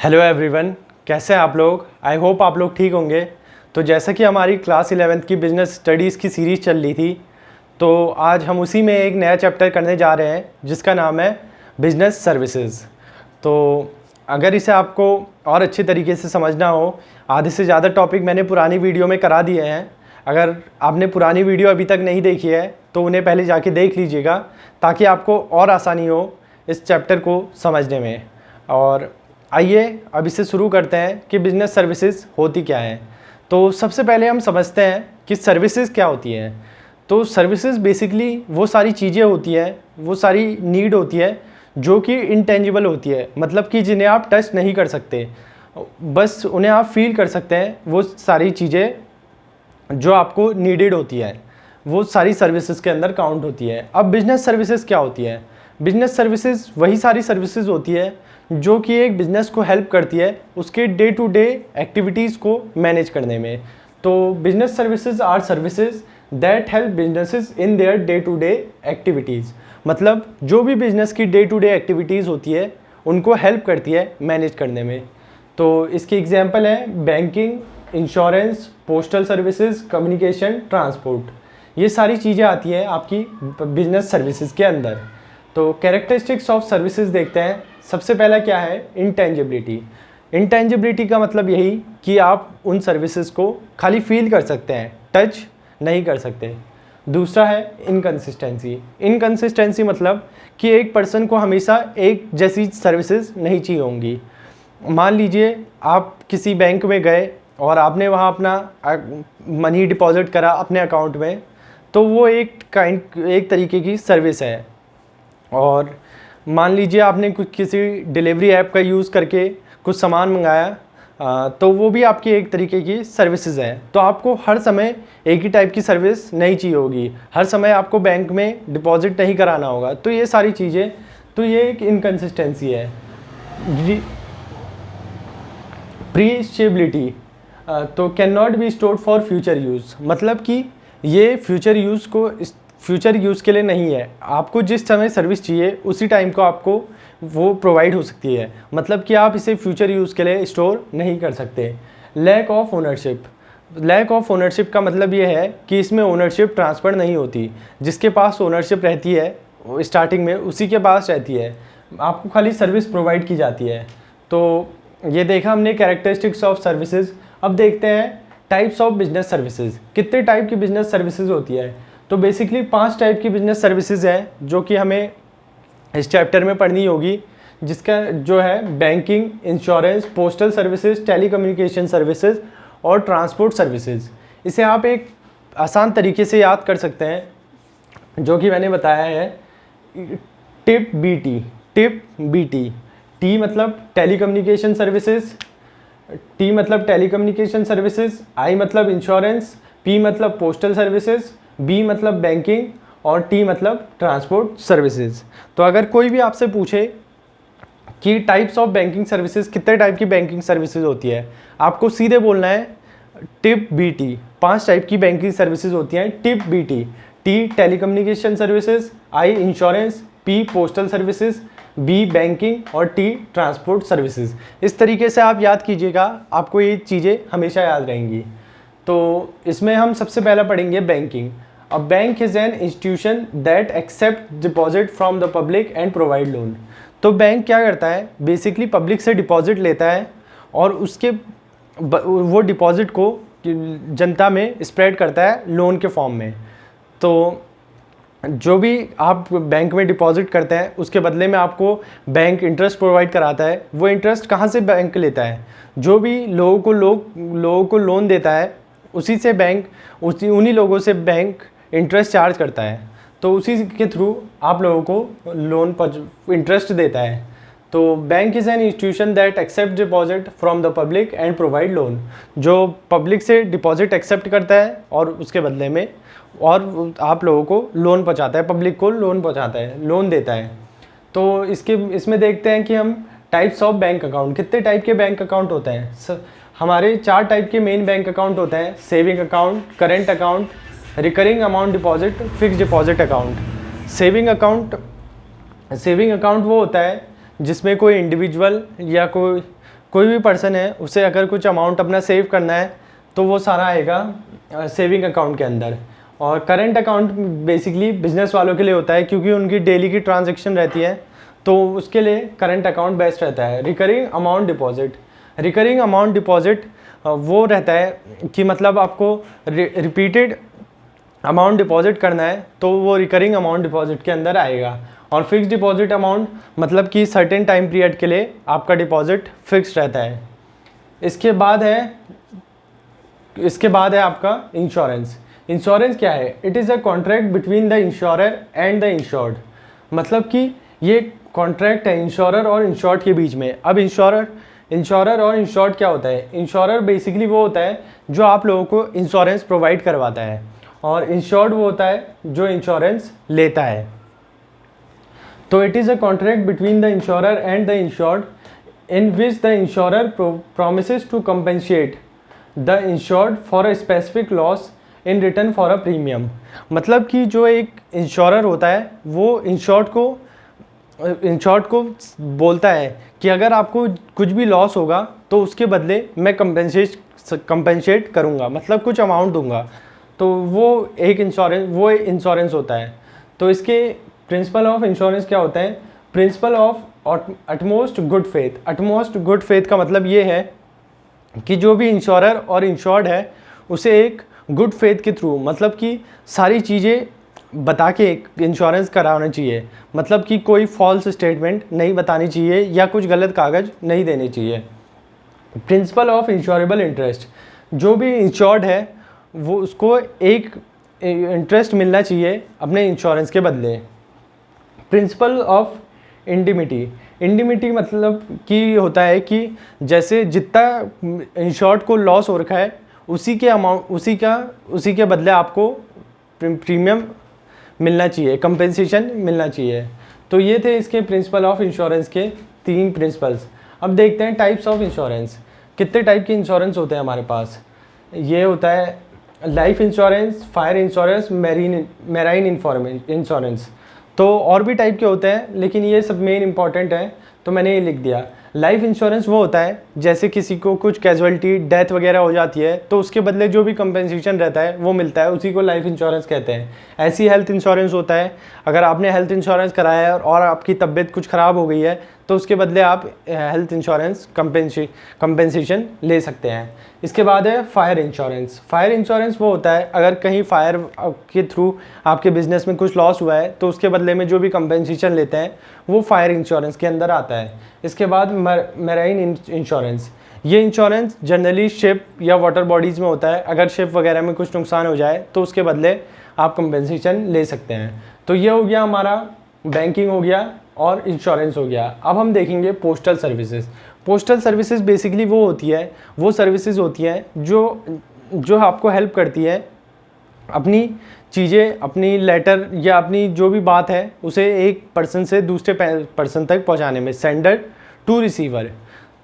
Hello everyone, कैसे हैं आप लोग। आई होप आप लोग ठीक होंगे। तो जैसा कि हमारी क्लास 11th की बिजनेस स्टडीज़ की सीरीज़ चल रही थी, तो आज हम उसी में एक नया चैप्टर करने जा रहे हैं जिसका नाम है बिजनेस सर्विसेज। तो अगर इसे आपको और अच्छे तरीके से समझना हो, आधे से ज़्यादा टॉपिक मैंने पुरानी वीडियो में करा दिए हैं। अगर आपने पुरानी वीडियो अभी तक नहीं देखी है तो उन्हें पहले जाके देख लीजिएगा, ताकि आपको और आसानी हो इस चैप्टर को समझने में। और आइए अब इसे शुरू करते हैं कि बिज़नेस सर्विसेज होती क्या है। तो सबसे पहले हम समझते हैं कि सर्विसेज क्या होती हैं। तो सर्विसेज बेसिकली वो सारी चीज़ें होती हैं, वो सारी नीड होती है जो कि इंटेंजिबल होती है, मतलब कि जिन्हें आप टच नहीं कर सकते, बस उन्हें आप फील कर सकते हैं। वो सारी चीज़ें जो आपको नीडेड होती है वो सारी सर्विसेज के अंदर काउंट होती है। अब बिजनेस सर्विसेज क्या होती है? बिजनेस सर्विसेज वही सारी सर्विसेज होती है जो कि एक बिज़नेस को हेल्प करती है उसके डे टू डे एक्टिविटीज़ को मैनेज करने में। तो business services are services that help businesses in their day to day activities, मतलब जो भी बिज़नेस की डे टू डे एक्टिविटीज़ होती है उनको हेल्प करती है मैनेज करने में। तो इसके एग्जांपल हैं banking, insurance, postal services, communication, transport. ये सारी चीज़ें आती हैं आपकी बिजनेस सर्विसेज के अंदर। तो कैरेक्टरिस्टिक्स ऑफ सर्विसेज देखते हैं। सबसे पहला क्या है? इंटेंजिबिलिटी। इंटेंजिबिलिटी का मतलब यही कि आप उन सर्विसेज को खाली फील कर सकते हैं, टच नहीं कर सकते। दूसरा है इनकन्सिस्टेंसी। इनकन्सिस्टेंसी मतलब कि एक पर्सन को हमेशा एक जैसी सर्विसेज नहीं चाहिए होंगी। मान लीजिए आप किसी बैंक में गए और आपने वहाँ अपना मनी डिपॉजिट करा अपने अकाउंट में, तो वो एक तरीके की सर्विस है। और मान लीजिए आपने कुछ किसी डिलीवरी ऐप का यूज़ करके कुछ सामान मंगाया, तो वो भी आपकी एक तरीके की सर्विसेज है। तो आपको हर समय एक ही टाइप की सर्विस नहीं चाहिए होगी, हर समय आपको बैंक में डिपॉजिट नहीं कराना होगा। तो ये सारी चीज़ें, तो ये एक इनकन्सिस्टेंसी है। प्री स्टेबिलिटी, तो can not be stored for future use, मतलब कि ये फ्यूचर यूज़ के लिए नहीं है। आपको जिस समय सर्विस चाहिए उसी टाइम को आपको वो प्रोवाइड हो सकती है, मतलब कि आप इसे फ्यूचर यूज़ के लिए स्टोर नहीं कर सकते। Lack of ownership. Lack of ownership का मतलब ये है कि इसमें ओनरशिप ट्रांसफ़र नहीं होती। जिसके पास ओनरशिप रहती है स्टार्टिंग में उसी के पास रहती है, आपको खाली सर्विस प्रोवाइड की जाती है। तो ये देखा हमने कैरेक्टरिस्टिक्स ऑफ सर्विसेज। अब देखते हैं टाइप्स ऑफ बिजनेस सर्विसेज। कितने टाइप की बिजनेस सर्विसेज होती है? तो बेसिकली 5 टाइप की बिजनेस सर्विसेज हैं जो कि हमें इस चैप्टर में पढ़नी होगी, जिसका जो है banking, insurance, postal services, telecommunication services और ट्रांसपोर्ट सर्विसेज। इसे आप एक आसान तरीके से याद कर सकते हैं जो कि मैंने बताया है, tip BT। Tip BT, T मतलब टेलीकम्युनिकेशन सर्विसेज, टी मतलब टेलीकम्युनिकेशन सर्विसेज, आई मतलब इंश्योरेंस, पी मतलब पोस्टल सर्विसेज, बी मतलब बैंकिंग और टी मतलब ट्रांसपोर्ट सर्विसेज। तो अगर कोई भी आपसे पूछे कि टाइप्स ऑफ बैंकिंग सर्विसेज, कितने टाइप की बैंकिंग सर्विसेज होती है, आपको सीधे बोलना है टिप BT। 5 टाइप की बैंकिंग सर्विसेज होती हैं tip BT। T telecommunication services, I insurance, P postal services, B banking और टी ट्रांसपोर्ट सर्विसेज। इस तरीके से आप याद कीजिएगा, आपको ये चीज़ें हमेशा याद रहेंगी। तो इसमें हम सबसे पहला पढ़ेंगे banking. A bank is an institution that accept deposit from the public and provide loan. तो बैंक क्या करता है? बेसिकली पब्लिक से डिपॉजिट लेता है और उसके वो डिपॉजिट को जनता में स्प्रेड करता है लोन के फॉर्म में। तो जो भी आप बैंक में डिपॉजिट करते हैं उसके बदले में आपको बैंक इंटरेस्ट प्रोवाइड कराता है। वो इंटरेस्ट कहाँ से बैंक लेता है? जो भी लोगों को लोन देता है उसी से बैंक, उन्हीं लोगों से बैंक इंटरेस्ट चार्ज करता है। तो उसी के थ्रू आप लोगों को लोन पर इंटरेस्ट देता है। तो bank is an institution that accept deposit from the public and provide loan. जो पब्लिक से डिपॉजिट एक्सेप्ट करता है और उसके बदले में और आप लोगों को लोन पहुंचाता है, पब्लिक को लोन पहुंचाता है, लोन देता है। तो इसमें देखते हैं कि हम टाइप्स ऑफ बैंक अकाउंट, कितने टाइप के बैंक अकाउंट होते हैं। हमारे 4 टाइप के मेन बैंक अकाउंट होते हैं: saving account, current account, recurring amount deposit, fix deposit account. Saving account वो होता है जिसमें कोई इंडिविजुअल या कोई भी पर्सन है उसे अगर कुछ अमाउंट अपना सेव करना है तो वो सारा आएगा सेविंग अकाउंट के अंदर। और करेंट अकाउंट बेसिकली बिजनेस वालों के लिए होता है क्योंकि उनकी डेली की ट्रांजैक्शन रहती है, तो उसके लिए करंट अकाउंट बेस्ट रहता है। Recurring amount deposit, recurring amount deposit वो रहता है कि मतलब आपको रिपीटेड अमाउंट डिपॉजिट करना है तो वो रिकरिंग अमाउंट डिपॉजिट के अंदर आएगा। और फिक्स डिपॉजिट अमाउंट मतलब कि सर्टेन टाइम पीरियड के लिए आपका डिपॉजिट फिक्स रहता है। इसके बाद है आपका इंश्योरेंस। इंश्योरेंस क्या है? It is a contract between the insurer and the insured. मतलब कि ये कॉन्ट्रैक्ट है इंश्योरर और इंश्योर्ड के बीच में। अब इंश्योरर और इंश्योर्ड क्या होता है? इंश्योरर बेसिकली वो होता है जो आप लोगों को इंश्योरेंस प्रोवाइड करवाता है, और इंश्योर्ड वो होता है जो इंश्योरेंस लेता है। तो it is a contract between the insurer and the insured in which the insurer promises to compensate the insured for a specific loss in return for a premium. मतलब कि जो एक इंश्योरर होता है वो इंश्योर्ड को बोलता है कि अगर आपको कुछ भी लॉस होगा तो उसके बदले मैं कंपेंसेट करूँगा, मतलब कुछ अमाउंट दूंगा। तो वो इंश्योरेंस होता है। तो इसके प्रिंसिपल ऑफ इंश्योरेंस क्या होता है? Principle of utmost good faith. Utmost good faith का मतलब ये है कि जो भी इंश्योरर और इंश्योर्ड है उसे एक गुड फेथ के थ्रू, मतलब कि सारी चीज़ें बता के इंश्योरेंस कराना चाहिए। मतलब कि कोई फॉल्स स्टेटमेंट नहीं बतानी चाहिए या कुछ गलत कागज़ नहीं देने चाहिए। प्रिंसिपल ऑफ इंश्योरेबल इंटरेस्ट, जो भी इंश्योर्ड है वो उसको एक इंटरेस्ट मिलना चाहिए अपने इंश्योरेंस के बदले। प्रिंसिपल ऑफ इंडिमिटी मतलब कि होता है कि जैसे जितना इंश्योर्ड को लॉस हो रखा है उसी के बदले आपको प्रीमियम मिलना चाहिए, कंपेंसेशन मिलना चाहिए। तो ये थे इसके प्रिंसिपल ऑफ इंश्योरेंस के 3 प्रिंसिपल्स। अब देखते हैं टाइप्स ऑफ इंश्योरेंस। कितने टाइप के इंश्योरेंस होते हैं हमारे पास? ये होता है life insurance, fire insurance, marine insurance. तो और भी टाइप के होते हैं लेकिन ये सब मेन इंपॉर्टेंट है तो मैंने ये लिख दिया। लाइफ इंश्योरेंस वो होता है जैसे किसी को कुछ कैजुअलिटी डेथ वगैरह हो जाती है तो उसके बदले जो भी कंपेंसेशन रहता है वो मिलता है, उसी को लाइफ इंश्योरेंस कहते हैं। ऐसी हेल्थ इंश्योरेंस होता है, अगर आपने हेल्थ इंश्योरेंस कराया है और आपकी तबीयत कुछ ख़राब हो गई है तो उसके बदले आप हेल्थ इंश्योरेंस कंपेंसेशन ले सकते हैं। इसके बाद है फायर इंश्योरेंस। फायर इंश्योरेंस वो होता है अगर कहीं फायर के थ्रू आपके बिजनेस में कुछ लॉस हुआ है तो उसके बदले में जो भी कंपेंसेशन लेते हैं वो फायर इंश्योरेंस के अंदर आता है। इसके बाद मैराइन इंश्योरेंस, ये इंश्योरेंस जनरली शिप या वाटर बॉडीज़ में होता है। अगर शिप वगैरह में कुछ नुकसान हो जाए तो उसके बदले आप कंपेंसेशन ले सकते हैं। तो ये हो गया हमारा बैंकिंग हो गया और इंश्योरेंस हो गया। अब हम देखेंगे postal services. Postal services basically वो सर्विसेज होती है जो आपको हेल्प करती है अपनी चीज़ें, अपनी लेटर या अपनी जो भी बात है उसे एक पर्सन से दूसरे पर्सन तक पहुंचाने में, सेंडर टू रिसीवर।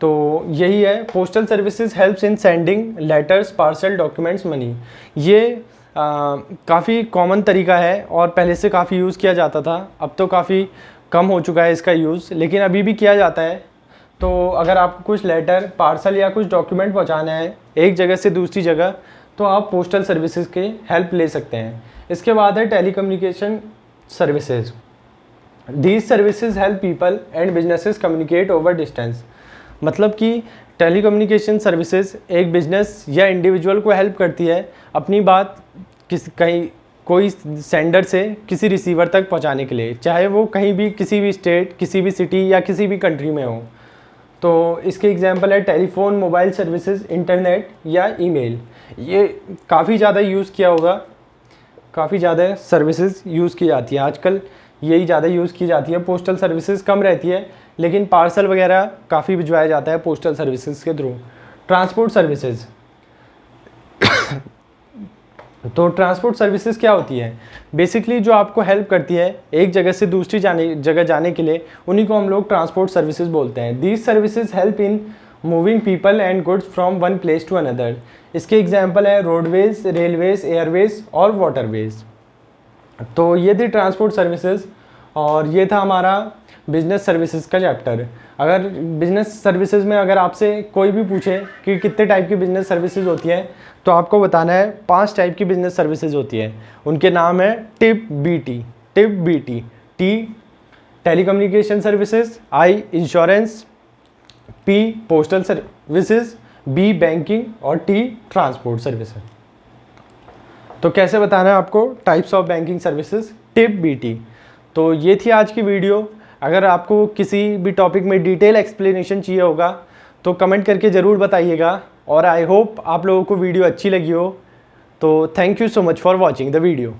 तो यही है postal services helps in sending letters, parcel, documents, money. ये काफ़ी कॉमन तरीका है और पहले से काफ़ी यूज़ किया जाता था, अब तो काफ़ी कम हो चुका है इसका यूज़, लेकिन अभी भी किया जाता है। तो अगर आपको कुछ लेटर, पार्सल या कुछ डॉक्यूमेंट पहुंचाना है एक जगह से दूसरी जगह तो आप पोस्टल सर्विसेज की हेल्प ले सकते हैं। इसके बाद है telecommunication services. These services help people and businesses communicate over distance. मतलब कि टेलीकम्युनिकेशन सर्विसेज एक बिजनेस या इंडिविजुअल को हेल्प करती है अपनी बात कोई सेंडर से किसी रिसीवर तक पहुंचाने के लिए, चाहे वो कहीं भी, किसी भी स्टेट, किसी भी सिटी या किसी भी कंट्री में हो। तो इसके एग्जांपल है टेलीफोन, मोबाइल सर्विसेज, इंटरनेट या ईमेल। ये काफ़ी ज़्यादा यूज़ किया होगा, काफ़ी ज़्यादा सर्विसेज यूज़ की जाती है आजकल, यही ज़्यादा यूज़ की जाती है। पोस्टल सर्विसेज कम रहती है लेकिन पार्सल वगैरह काफ़ी भिजवाया जाता है पोस्टल सर्विसेज के थ्रू। ट्रांसपोर्ट सर्विसेज तो ट्रांसपोर्ट सर्विसेज क्या होती है? बेसिकली जो आपको हेल्प करती है एक जगह से दूसरी जगह जाने के लिए, उन्हीं को हम लोग ट्रांसपोर्ट सर्विसेज बोलते हैं। These services help in moving people and goods from one place to another. इसके एग्जांपल है रोडवेज, रेलवेज, एयरवेज और वाटरवेज। तो ये थी ट्रांसपोर्ट सर्विसेज। और ये था हमारा बिजनेस सर्विसेज का चैप्टर। अगर बिजनेस सर्विसेज में अगर आपसे कोई भी पूछे कि कितने टाइप की बिजनेस सर्विसेज होती है, तो आपको बताना है 5 टाइप की बिजनेस सर्विसेज होती है। उनके नाम है tip BT, tip BT, T telecommunication services, I insurance, P postal services, B banking और टी ट्रांसपोर्ट सर्विसेज। तो कैसे बताना है आपको types of banking services, tip BT. तो ये थी आज की वीडियो। अगर आपको किसी भी टॉपिक में डिटेल एक्सप्लेनेशन चाहिए होगा तो कमेंट करके ज़रूर बताइएगा, और आई होप आप लोगों को वीडियो अच्छी लगी हो। तो thank you so much for watching the video.